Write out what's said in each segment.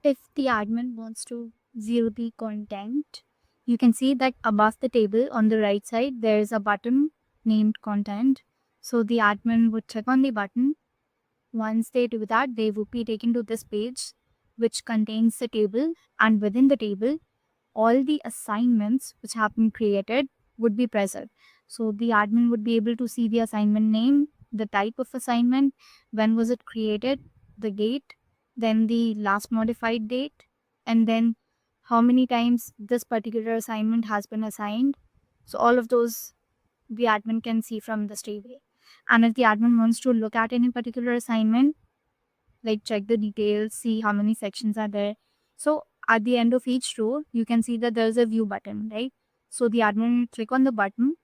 If the admin wants to view the content, you can see that above the table on the right side, there's a button named content. So the admin would click on the button. Once they do that, they would be taken to this page, which contains the table, and within the table, all the assignments which have been created would be present. So the admin would be able to see the assignment name, the type of assignment, when was it created, the date, then the last modified date, and then how many times this particular assignment has been assigned. So all of those the admin can see from this table. And if the admin wants to look at any particular assignment, like check the details, see how many sections are there. So at the end of each row, you can see that there's a view button, right? So the admin will click on the button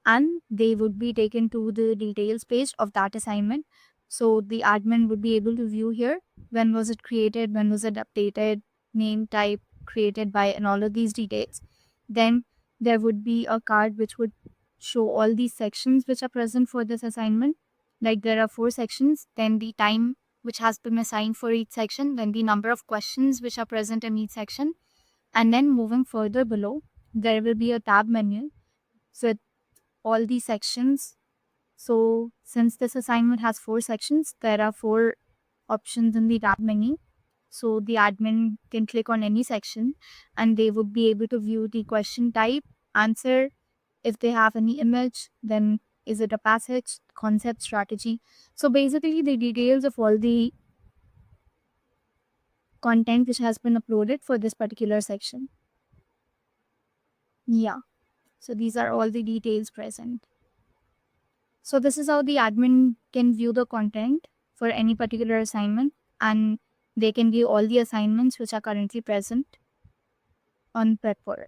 and they would be taken to the details page of that assignment. So the admin would be able to view here when was it created, when was it updated, name, type, created by, and all of these details. Then there would be a card which would show all these sections which are present for this assignment. Like there are 4 sections, then the time which has been assigned for each section, then the number of questions which are present in each section. And then moving further below, there will be a tab menu. So all these sections. So since this assignment has 4 sections, there are 4 options in the tab menu. So the admin can click on any section and they would be able to view the question type, answer, if they have any image, then is it a passage, concept, strategy. So basically the details of all the content which has been uploaded for this particular section. Yeah. So these are all the details present. So this is how the admin can view the content for any particular assignment, and they can view all the assignments which are currently present on Prep4Work.